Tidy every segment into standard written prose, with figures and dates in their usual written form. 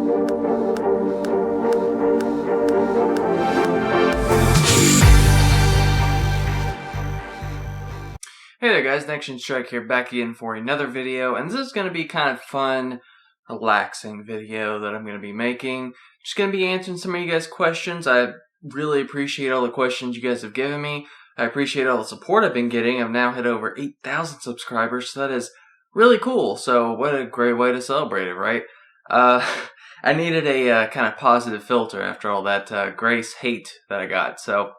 Hey there guys, NexGenStriker here, back again for another video, and this is going to be kind of fun, relaxing video that I'm going to be making. Just going to be answering some of you guys' questions. I really appreciate all the questions you guys have given me. I appreciate all the support I've been getting. I've now hit over 8,000 subscribers, so that is really cool. So what a great way to celebrate it, right? I needed a kind of positive filter after all that grace hate that I got, so...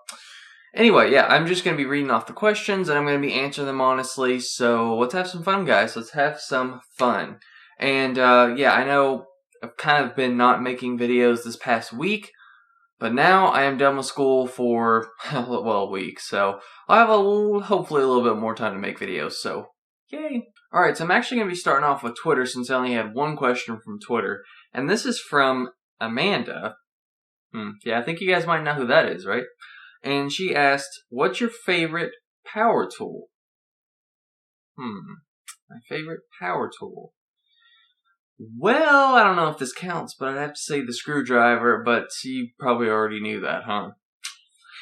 Anyway, yeah, I'm just going to be reading off the questions, and I'm going to be answering them honestly, so let's have some fun, guys. Let's have some fun. And, yeah, I know I've kind of been not making videos this past week, but now I am done with school for, well, a week, so I'll have hopefully a little bit more time to make videos, so yay. Alright, so I'm actually going to be starting off with Twitter, since I only had one question from Twitter, and this is from Amanda. Yeah, I think you guys might know who that is, right? And she asked, what's your favorite power tool? My favorite power tool. Well, I don't know if this counts, but I'd have to say the screwdriver, but you probably already knew that, huh?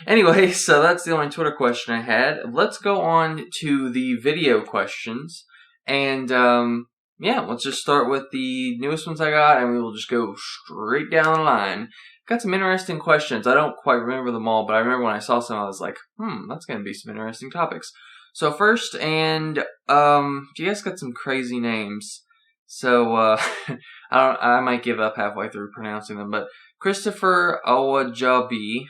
Anyway, so that's the only Twitter question I had. Let's go on to the video questions. And, yeah, let's just start with the newest ones I got, and we will just go straight down the line. Got some interesting questions. I don't quite remember them all, but I remember when I saw some, I was like, that's going to be some interesting topics. So first, and, you guys got some crazy names. So, I might give up halfway through pronouncing them, but Christopher Awajabi.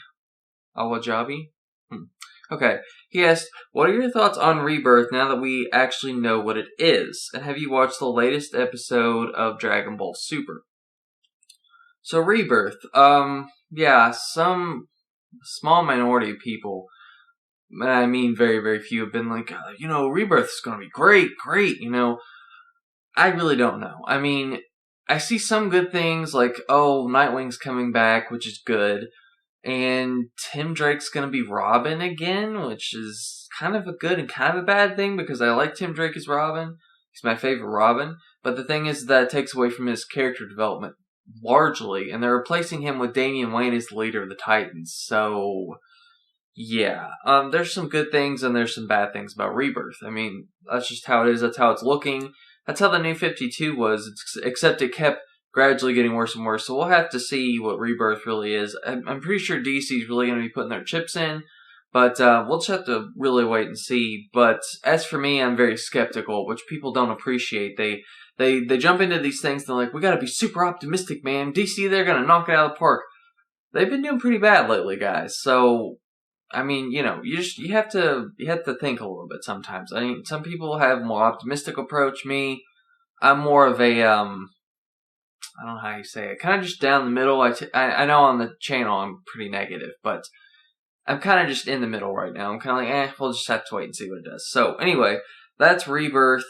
Okay. He asked, what are your thoughts on Rebirth now that we actually know what it is? And have you watched the latest episode of Dragon Ball Super? So Rebirth, yeah, some small minority of people, and I mean very, very few, have been like, Rebirth is going to be great, I really don't know. I mean, I see some good things, like, Nightwing's coming back, which is good, and Tim Drake's going to be Robin again, which is kind of a good and kind of a bad thing, because I like Tim Drake as Robin. He's my favorite Robin, but the thing is that it takes away from his character development. Largely, and they're replacing him with Damian Wayne as the leader of the Titans, so yeah, there's some good things and there's some bad things about Rebirth. I mean, that's just how it is, that's how it's looking, that's how the New 52 was, except it kept gradually getting worse and worse, so we'll have to see what Rebirth really is. I'm pretty sure DC's really going to be putting their chips in, but we'll just have to really wait and see. But as for me, I'm very skeptical, which people don't appreciate. They jump into these things, they're like, we gotta be super optimistic, man. DC, they're gonna knock it out of the park. They've been doing pretty bad lately, guys. So, I mean, you have to think a little bit sometimes. I mean, some people have a more optimistic approach. Me, I'm more of a, I don't know how you say it, kind of just down the middle. I know on the channel I'm pretty negative, but I'm kind of just in the middle right now. I'm kind of like, we'll just have to wait and see what it does. So, anyway, that's Rebirth.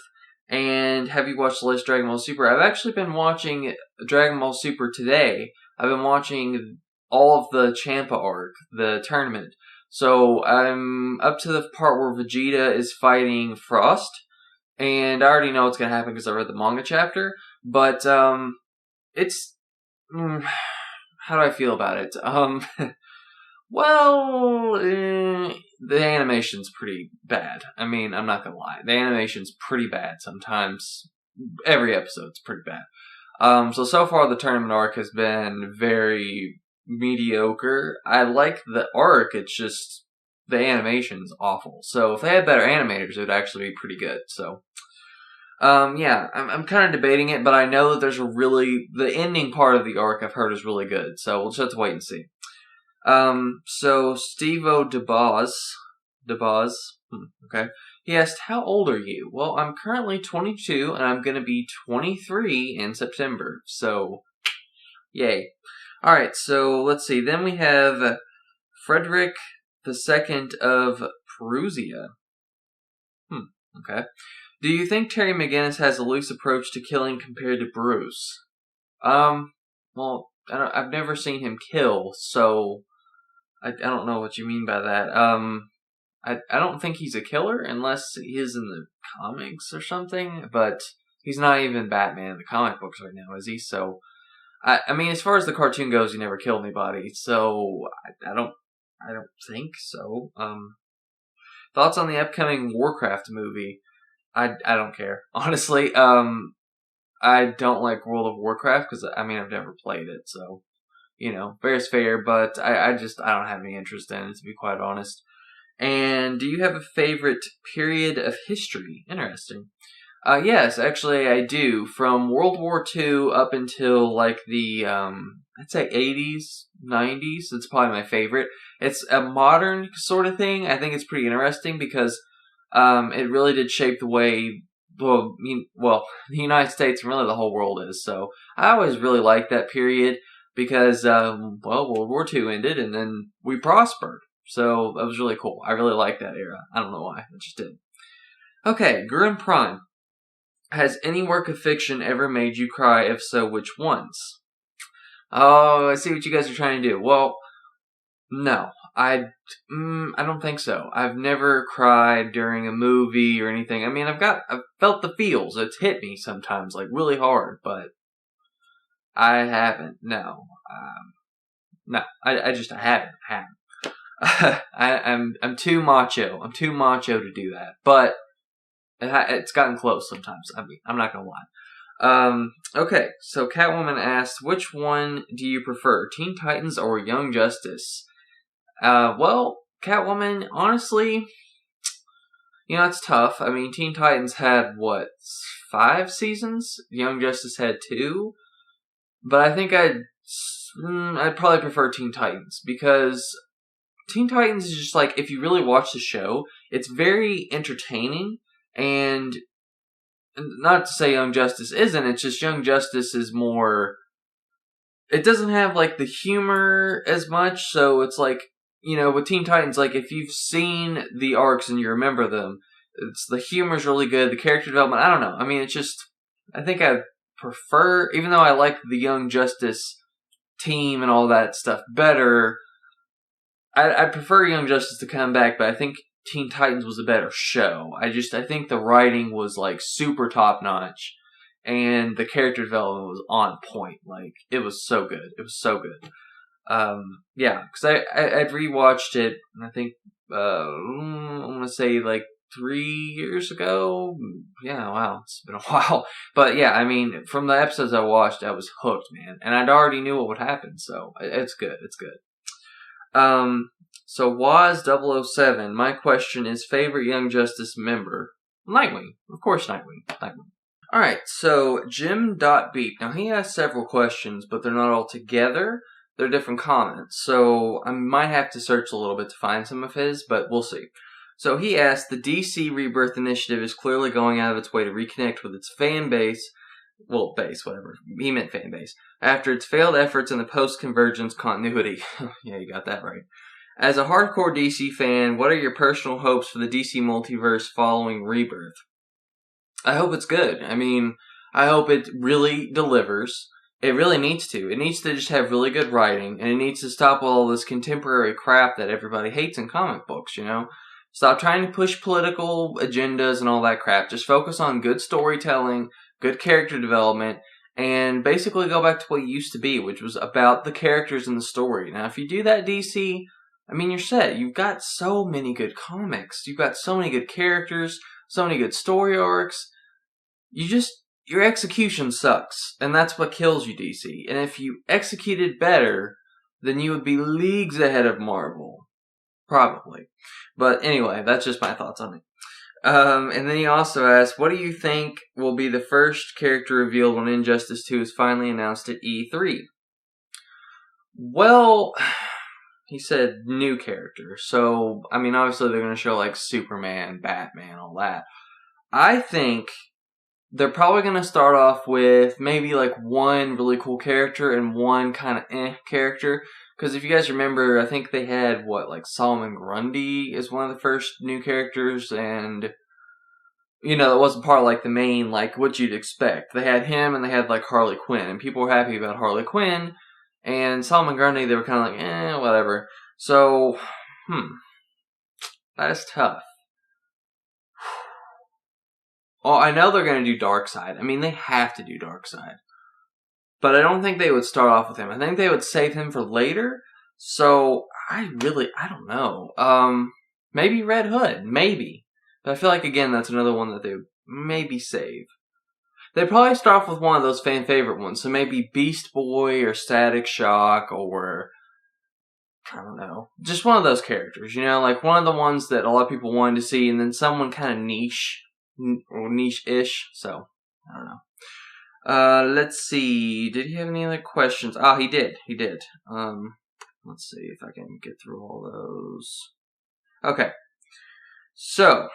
And have you watched the latest Dragon Ball Super? I've actually been watching Dragon Ball Super today. I've been watching all of the Champa arc, the tournament. So I'm up to the part where Vegeta is fighting Frost. And I already know what's going to happen because I read the manga chapter. But it's... how do I feel about it? Well, the animation's pretty bad. I mean, I'm not gonna lie. The animation's pretty bad sometimes. Every episode's pretty bad. So far the tournament arc has been very mediocre. I like the arc, it's just the animation's awful. So if they had better animators, it would actually be pretty good. So, yeah, I'm kind of debating it, but I know that there's the ending part of the arc I've heard is really good. So we'll just have to wait and see. So Steve-O DeBoz, okay, he asked, how old are you? Well, I'm currently 22, and I'm gonna be 23 in September, so, yay. Alright, so, let's see, then we have Frederick II of Perusia. Okay. Do you think Terry McGinnis has a loose approach to killing compared to Bruce? Well, I've never seen him kill, so I don't know what you mean by that. I don't think he's a killer unless he is in the comics or something, but he's not even Batman in the comic books right now, is he? So, I mean, as far as the cartoon goes, he never killed anybody, so I don't think so. Thoughts on the upcoming Warcraft movie? I don't care, honestly. I don't like World of Warcraft because I mean I've never played it, so fair's fair. But I don't have any interest in it, to be quite honest. And do you have a favorite period of history? Interesting. Yes, actually I do. From World War II up until like the I'd say 80s, 90s. It's probably my favorite. It's a modern sort of thing. I think it's pretty interesting because it really did shape the way. Well, the United States and really the whole world is. So I always really liked that period because World War II ended and then we prospered. So that was really cool. I really liked that era. I don't know why. I just did. Okay, Gurren Prime. Has any work of fiction ever made you cry? If so, which ones? Oh, I see what you guys are trying to do. Well, no. I don't think so. I've never cried during a movie or anything. I mean, I've felt the feels. It's hit me sometimes, like really hard, but I haven't. No. No. I haven't. I'm too macho. I'm too macho to do that. But it's gotten close sometimes. I mean, I'm not gonna lie. Okay, so Catwoman asked, which one do you prefer, Teen Titans or Young Justice? Well, Catwoman, honestly, it's tough. I mean, Teen Titans had, 5 seasons? Young Justice had 2? But I think I'd probably prefer Teen Titans, because Teen Titans is just like, if you really watch the show, it's very entertaining, and not to say Young Justice isn't, it's just Young Justice is more, it doesn't have, like, the humor as much, so it's like, with Teen Titans, like, if you've seen the arcs and you remember them, the humor's really good, the character development, I don't know, I mean, it's just, I think I prefer, even though I like the Young Justice team and all that stuff better, I prefer Young Justice to come back, but I think Teen Titans was a better show. I think the writing was like super top notch, and the character development was on point. Like it was so good. It was so good. Yeah, because I'd rewatched it, and I think I want to say like 3 years ago. Yeah, wow, it's been a while. But yeah, I mean, from the episodes I watched, I was hooked, man, and I'd already knew what would happen. So it's good. It's good. So Waz007, my question is favorite Young Justice member? Nightwing. Of course Nightwing. Alright, so Jim.Beep. Now he has several questions, but they're not all together. They're different comments. So I might have to search a little bit to find some of his, but we'll see. So he asked, the DC Rebirth Initiative is clearly going out of its way to reconnect with its fan base. Well, base, whatever. He meant fan base. After its failed efforts in the post-convergence continuity. Yeah, you got that right. As a hardcore DC fan, what are your personal hopes for the DC multiverse following Rebirth? I hope it's good. I mean, I hope it really delivers. It really needs to. It needs to just have really good writing, and it needs to stop all this contemporary crap that everybody hates in comic books, Stop trying to push political agendas and all that crap. Just focus on good storytelling, good character development, and basically go back to what it used to be, which was about the characters and the story. Now, if you do that, DC, I mean, you're set. You've got so many good comics. You've got so many good characters, so many good story arcs. Your execution sucks, and that's what kills you, DC. And if you executed better, then you would be leagues ahead of Marvel. Probably. But anyway, that's just my thoughts on it. And then he also asked, what do you think will be the first character revealed when Injustice 2 is finally announced at E3? Well, he said new character. So, I mean, obviously they're going to show like Superman, Batman, all that. I think they're probably going to start off with maybe like one really cool character and one kind of character. Because if you guys remember, I think they had, Solomon Grundy is one of the first new characters, and, it wasn't part of, the main, what you'd expect. They had him, and they had, Harley Quinn, and people were happy about Harley Quinn, and Solomon Grundy, they were kind of whatever. So, that is tough. Oh, I know they're going to do Darkseid. I mean, they have to do Darkseid. but I don't think they would start off with him. I think they would save him for later. So I don't know. Maybe Red Hood, maybe. But I feel like again that's another one that they would maybe save. They'd probably start off with one of those fan favorite ones. So maybe Beast Boy or Static Shock or I don't know. Just one of those characters, like one of the ones that a lot of people wanted to see, and then someone kind of niche or niche-ish. So I don't know. Let's see. Did he have any other questions? Oh, he did. He did. Let's see if I can get through all those. Okay. So,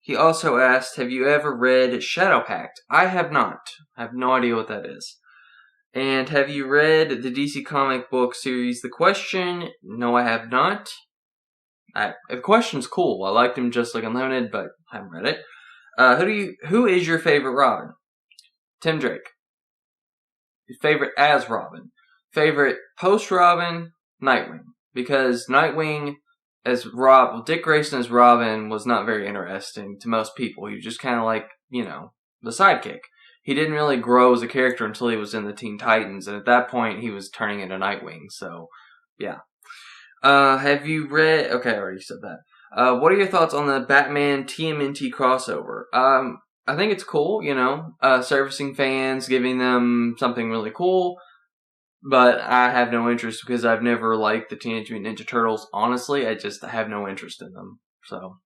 he also asked, have you ever read Shadow Pact? I have not. I have no idea what that is. And have you read the DC comic book series The Question? No, I have not. The Question's cool. I liked him just like Unlimited, but I haven't read it. Who is your favorite Robin? Tim Drake. Favorite as Robin. Favorite post-Robin? Nightwing. Because Nightwing as Dick Grayson as Robin was not very interesting to most people. He was just kind of like, the sidekick. He didn't really grow as a character until he was in the Teen Titans, and at that point he was turning into Nightwing, so, yeah. Have you read... Okay, I already said that. What are your thoughts on the Batman TMNT crossover? I think it's cool, servicing fans, giving them something really cool. But I have no interest because I've never liked the Teenage Mutant Ninja Turtles. Honestly, I have no interest in them. So,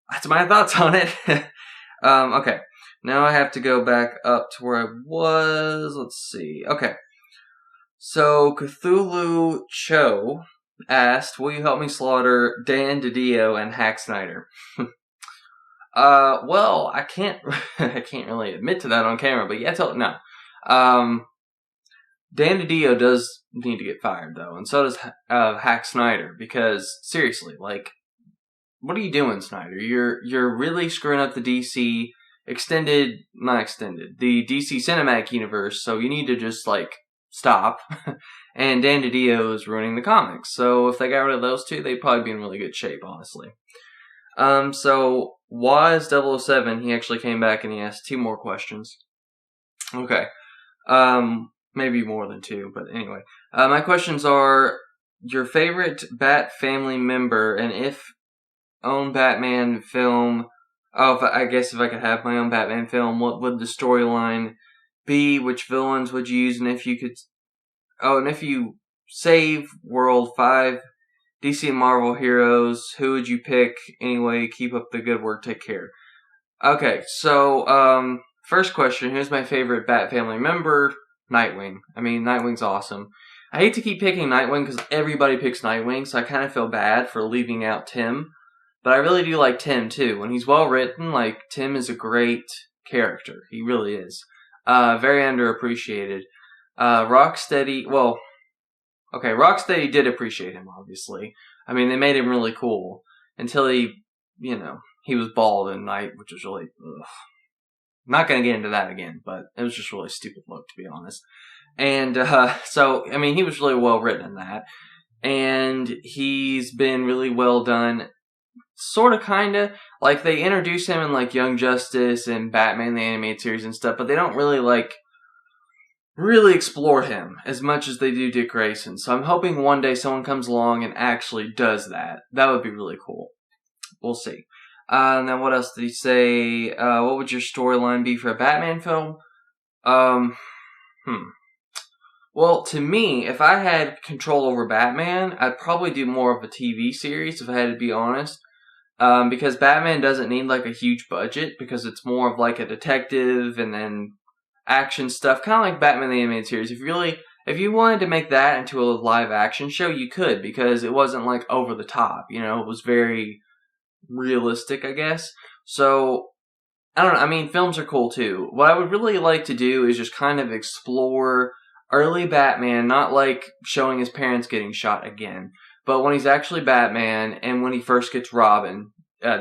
that's my thoughts on it. Okay. Now I have to go back up to where I was. Let's see. Okay. So, Cthulhu Cho asked, will you help me slaughter Dan DiDio and Hack Snyder? Well, I can't really admit to that on camera, but yeah, no. Dan DiDio does need to get fired, though, and so does Hack Snyder, because, seriously, what are you doing, Snyder? You're really screwing up the DC the DC Cinematic Universe, so you need to just, stop. And Dan DiDio is ruining the comics, so if they got rid of those two, they'd probably be in really good shape, honestly. So, Waz007, he actually came back and he asked 2 more questions. Okay. Maybe more than 2, but anyway. My questions are, your favorite Bat family member, and if own Batman film... I guess if I could have my own Batman film, what would the storyline be? Which villains would you use? And if you could... and if you save World 5 DC and Marvel heroes, who would you pick? Anyway, keep up the good work. Take care. Okay, so, first question, who's my favorite Bat family member? Nightwing. I mean, Nightwing's awesome. I hate to keep picking Nightwing because everybody picks Nightwing, so I kind of feel bad for leaving out Tim. But I really do like Tim, too. When he's well written, Tim is a great character. He really is. Very underappreciated. Rocksteady did appreciate him, obviously. I mean, they made him really cool. Until he was bald in Night, which was really... Ugh. Not going to get into that again, but it was just really stupid look, to be honest. And, so, I mean, he was really well written in that. And he's been really well done, sort of, kind of. They introduce him in, Young Justice and Batman, the animated series and stuff, but they don't really, really explore him as much as they do Dick Grayson. So I'm hoping one day someone comes along and actually does that. That would be really cool. We'll see. Now, what else did he say? What would your storyline be for a Batman film? Well, to me, if I had control over Batman, I'd probably do more of a TV series, if I had to be honest. Because Batman doesn't need, a huge budget, because it's more of, a detective and then action stuff. Kind of like Batman the Animated Series. If you wanted to make that into a live action show, you could, because it wasn't, over the top. It was very... realistic, I guess. So, I don't know. I mean, films are cool too. What I would really like to do is just kind of explore early Batman, not showing his parents getting shot again, but when he's actually Batman and when he first gets Robin,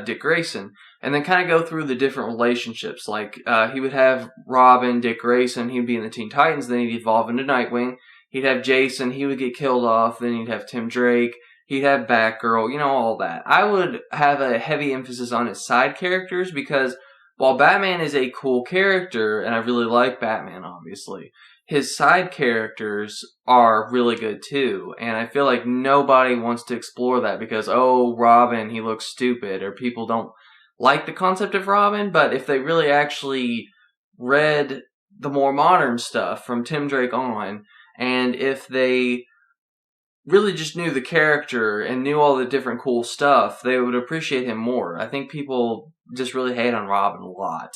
Dick Grayson, and then kind of go through the different relationships. He would have Robin, Dick Grayson, he'd be in the Teen Titans, then he'd evolve into Nightwing. He'd have Jason, he would get killed off, then he'd have Tim Drake. He'd have Batgirl, all that. I would have a heavy emphasis on his side characters because while Batman is a cool character, and I really like Batman, obviously, his side characters are really good too. And I feel like nobody wants to explore that because, oh, Robin, he looks stupid, or people don't like the concept of Robin. But if they really actually read the more modern stuff from Tim Drake on, and if they really just knew the character and knew all the different cool stuff, they would appreciate him more. I think people just really hate on Robin a lot.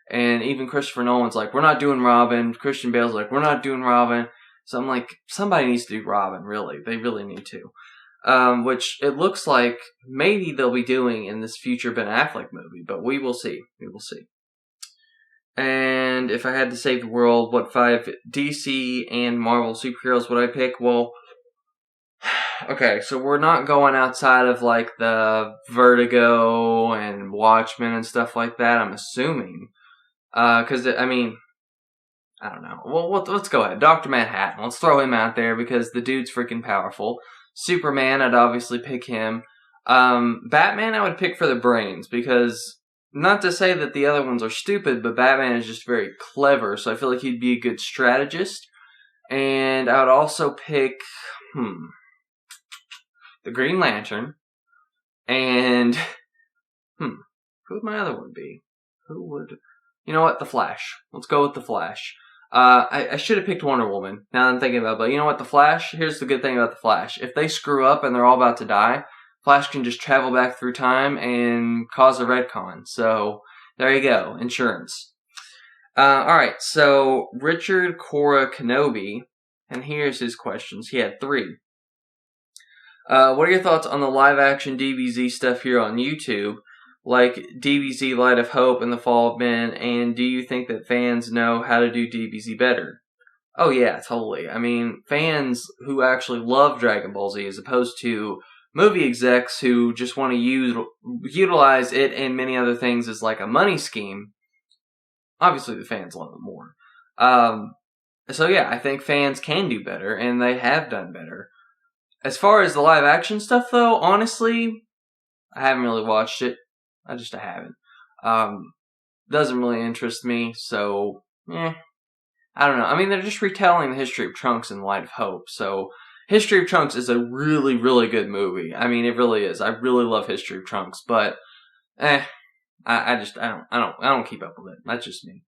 And even Christopher Nolan's like, we're not doing Robin. Christian Bale's like, we're not doing Robin. So I'm like, somebody needs to do Robin, really. They really need to. Which it looks like maybe they'll be doing in this future Ben Affleck movie, but we will see. We will see. And if I had to save the world, what 5 DC and Marvel superheroes would I pick? Well, okay, so we're not going outside of like the Vertigo and Watchmen and stuff like that, I'm assuming. Because, I mean, I don't know. Well, let's go ahead. Dr. Manhattan. Let's throw him out there because the dude's freaking powerful. Superman, I'd obviously pick him. Batman, I would pick for the brains because, not to say that the other ones are stupid, but Batman is just very clever, so I feel like he'd be a good strategist. And I would also pick, the Green Lantern. And, who would my other one be? Who would... You know what? The Flash. Let's go with the Flash. I should have picked Wonder Woman, now that I'm thinking about it. But you know what? The Flash, here's the good thing about the Flash. If they screw up and they're all about to die, Flash can just travel back through time and cause a retcon. So, there you go. Insurance. Alright, so Richard Cora Kenobi, and here's his questions. He had 3. What are your thoughts on the live-action DBZ stuff here on YouTube? Like DBZ Light of Hope and The Fall of Men, and do you think that fans know how to do DBZ better? Oh yeah, totally. I mean, fans who actually love Dragon Ball Z as opposed to movie execs who just want to utilize it and many other things as like a money scheme, obviously the fans love it more. So yeah, I think fans can do better, and they have done better. As far as the live action stuff though, honestly, I haven't really watched it. I haven't. Doesn't really interest me, so, I don't know. I mean, they're just retelling the history of Trunks in Light of Hope, so History of Trunks is a really, really good movie. I mean, it really is. I really love History of Trunks, but, I don't keep up with it. That's just me.